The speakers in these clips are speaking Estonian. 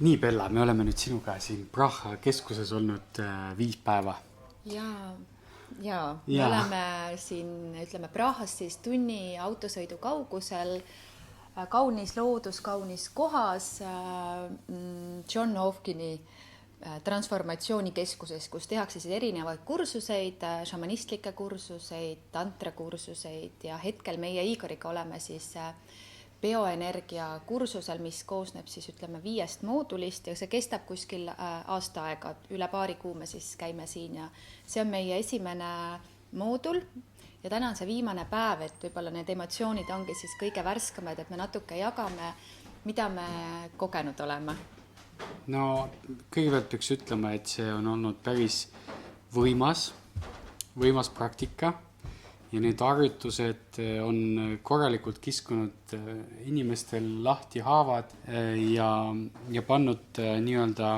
Nii, Bella, me oleme nüüd sinuga siin Praha keskuses olnud 5 päeva. Ja me oleme siin, ütleme, Prahas siis tunni autosõidu kaugusel, kaunis loodus, kaunis kohas John Hopkini transformatsioonikeskuses, kus tehakse siis erinevaid kursuseid, šamanistlikke kursuseid, tantrakursuseid ja hetkel meie Igoriga oleme siis bioenergia kursusel, mis koosneb siis, ütleme, 5 moodulist ja see kestab kuskil aasta aega, üle paari kuu me siis käime siin ja see on meie esimene moodul ja täna on see viimane päev, et võib-olla need emotsioonid ongi siis kõige värskemad, et me natuke jagame, mida me kogenud oleme. No, kõigepealt peaks ütlema, et see on olnud päris võimas praktika ja need harjutused on korralikult kiskunud inimestel lahti haavad ja pannud nii-öelda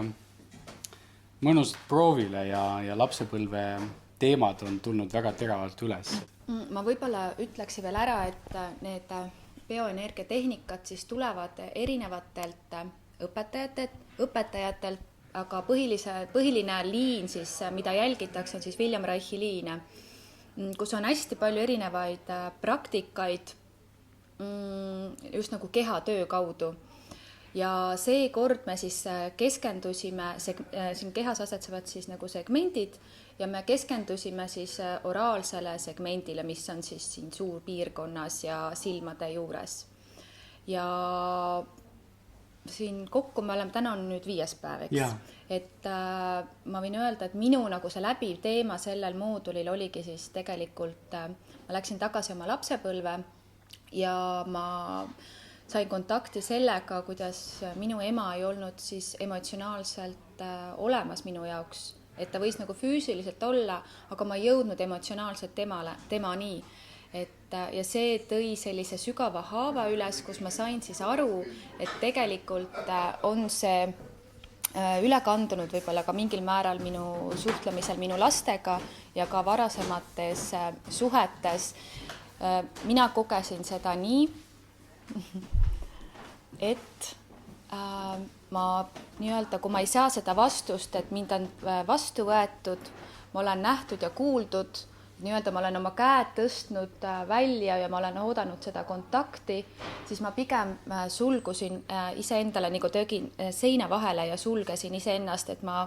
mõnusat proovile ja lapsepõlve teemad on tulnud väga teravalt üles. Ma võib-olla ütleksin veel ära, et need bioenergia tehnikad siis tulevad erinevatelt õpetajatelt, aga põhiline liin siis, mida jälgitakse, on siis William Reichi liine, kus on hästi palju erinevaid praktikaid just nagu kehatöö kaudu. Ja seekord me siis keskendusime, siin kehas asetsevad siis nagu segmendid ja me keskendusime siis oraalsele segmendile, mis on siis siin suurpiirkonnas ja silmade juures. Ja siin kokku me oleme, täna on nüüd 5. päev, eks? Ja. Et ma võin öelda, et minu nagu see läbiv teema sellel moodulil oligi siis tegelikult, ma läksin tagasi oma lapsepõlve ja ma sain kontakti sellega, kuidas minu ema ei olnud siis emotsionaalselt olemas minu jaoks, et ta võis nagu füüsiliselt olla, aga ma ei jõudnud emotsionaalselt temani. Ja see tõi sellise sügava haava üles, kus ma sain siis aru, et tegelikult on see üle kandunud võib-olla ka mingil määral minu suhtlemisel minu lastega ja ka varasemates suhetes. Mina kogesin seda nii, et ma nii-öelda, kui ma ei saa seda vastust, et mind on vastu võetud, ma olen nähtud ja kuuldud, nii-öelda ma olen oma käed tõstnud välja ja ma olen oodanud seda kontakti, siis ma pigem sulgusin iseendale, nagu tegin seina vahele ja sulgesin iseennast, et ma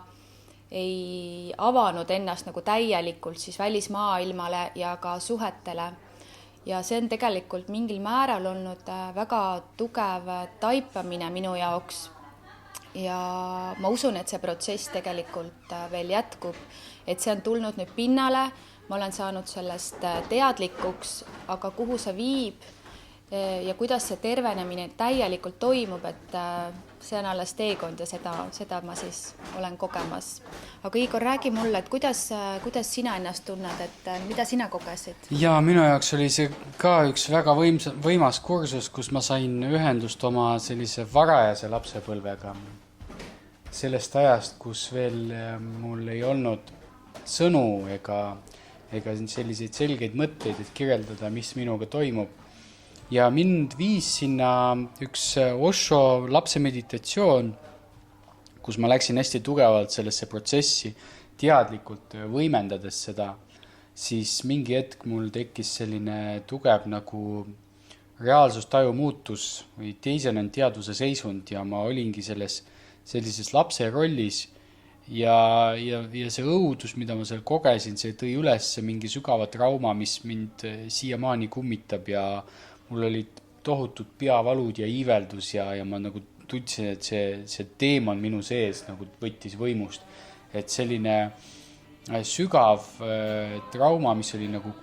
ei avanud ennast nagu täielikult siis välismaailmale ja ka suhetele. Ja see on tegelikult mingil määral olnud väga tugev taipamine minu jaoks. Ja ma usun, et see protsess tegelikult veel jätkub, et see on tulnud nüüd pinnale. Ma olen saanud sellest teadlikuks, aga kuhu see viib ja kuidas see tervenemine täielikult toimub, et see on alles teekond ja seda ma siis olen kogemas. Aga Igor, räägi mulle, et kuidas sina ennast tunned, et mida sina kogesid? Ja minu jaoks oli see ka üks väga võimas kursus, kus ma sain ühendust oma sellise varajase lapsepõlvega. Sellest ajast, kus veel mul ei olnud sõnu ega selliseid selgeid mõtteid, et kirjeldada, mis minuga toimub. Ja mind viis sinna üks Osho lapsemeditatsioon, kus ma läksin hästi tugevalt sellesse protsessi, teadlikult võimendades seda, siis mingi hetk mul tekkis selline tugev nagu reaalsustaju muutus või teisenenud teadvuse seisund ja ma olingi sellises lapse rollis. Ja see õudus, mida ma seal kogesin, see tõi üles mingi sügava trauma, mis mind siiamaani kummitab ja mul olid tohutud peavalud ja iiveldus ja ma nagu tundsin, et see teema on minu sees nagu võttis võimust. Et selline sügav trauma, mis oli nagu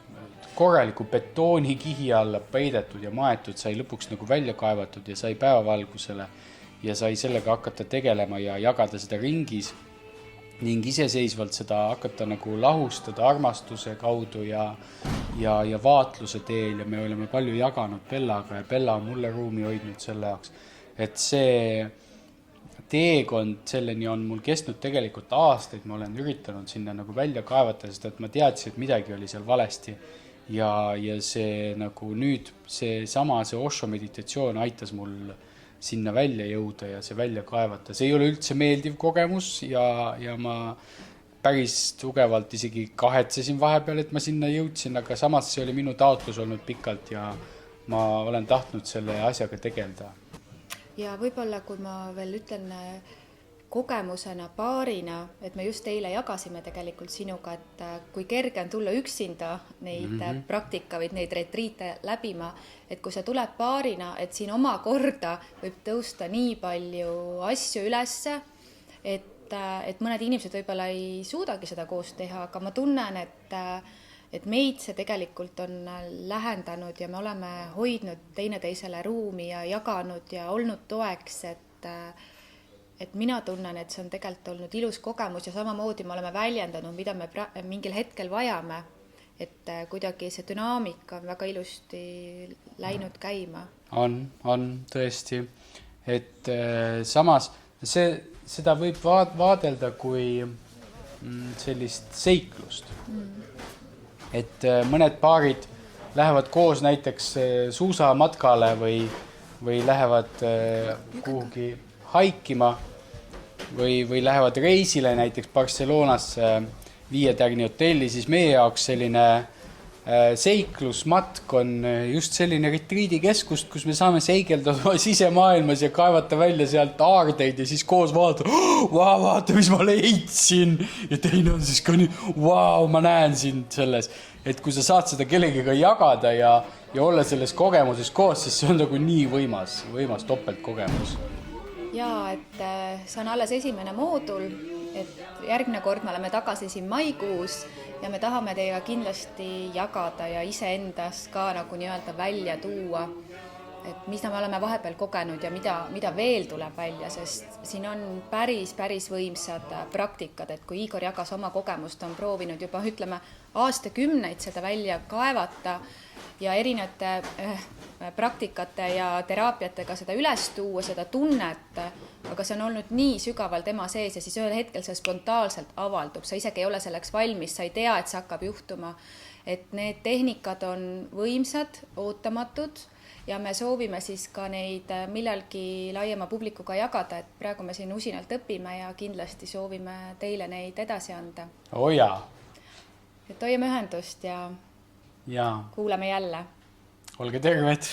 korraliku betoonikihi alla peidetud ja maetud, sai lõpuks nagu välja kaevatud ja sai päevavalgusele ja sai sellega hakata tegelema ja jagada seda ringis ning iseseisvalt seda hakata nagu lahustada armastuse kaudu ja vaatluse teel ja me oleme palju jaganud Bellaga ja Bella on mulle ruumi hoidnud selle jaoks, et see teekond selleni on mul kestnud tegelikult aastaid, ma olen üritanud sinna nagu välja kaevata, sest et ma teadsin, et midagi oli seal valesti. Ja see nagu nüüd, see Osho meditatsioon aitas mul sinna välja jõuda ja see välja kaevata. See ei ole üldse meeldiv kogemus ja ma päris tugevalt isegi kahetsesin vahepeal, et ma sinna jõudsin, aga samas see oli minu taotlus olnud pikalt ja ma olen tahtnud selle asjaga tegeleda. Ja võib-olla, kui ma veel ütlen kogemusena paarina, et me just eile jagasime tegelikult sinuga, et kui kerge on tulla üksinda neid praktikaid, neid retriite läbima, et kui see tuleb paarina, et siin omakorda võib tõusta nii palju asju ülesse, et mõned inimesed võib-olla ei suudagi seda koos teha, aga ma tunnen, et meid see tegelikult on lähendanud ja me oleme hoidnud teineteisele ruumi ja jaganud ja olnud toeks, et mina tunnen, et see on tegelikult olnud ilus kogemus ja samamoodi me oleme väljendanud, mida me mingil hetkel vajame, et kuidagi see dünaamika on väga ilusti läinud käima. On tõesti, et samas seda võib vaadelda kui sellist seiklust. Et mõned paarid lähevad koos näiteks suusamatkale või lähevad kuhugi haikima või lähevad reisile näiteks Barcelonasse 5 tärni hotelli, siis meie jaoks selline seiklusmatk on just selline retriidikeskust, kus me saame seigelda sisemaailmas ja kaevata välja sealt aardeid ja siis koos vaata, mis ma leidsin. Ja teine on siis ka nii, ma näen sind selles. Et kui sa saad seda kellegiga jagada ja olla selles kogemuses koos, siis see on nagu nii võimas topeltkogemus. Ja, et see on alles esimene moodul, et järgmine kord me oleme tagasi siin maikuus ja me tahame teiega kindlasti jagada ja iseendast ka nagu nii-öelda välja tuua, et mis me oleme vahepeal kogenud ja mida veel tuleb välja, sest siin on päris võimsad praktikad, et kui Igor jagas oma kogemust, on proovinud juba, ütleme, aastakümneid seda välja kaevata ja erinevate praktikate ja teraapiatega seda üles tuua, seda tunnet, aga see on olnud nii sügaval tema sees ja siis ühel hetkel see spontaanselt avaldub, sa isegi ei ole selleks valmis, sa ei tea, et see hakkab juhtuma, et need tehnikad on võimsad, ootamatud ja me soovime siis ka neid millalgi laiema publikuga jagada, et praegu me siin usinalt õpime ja kindlasti soovime teile neid edasi anda. Jaa. Et hoiame ühendust ja kuulame jälle. Olge terved!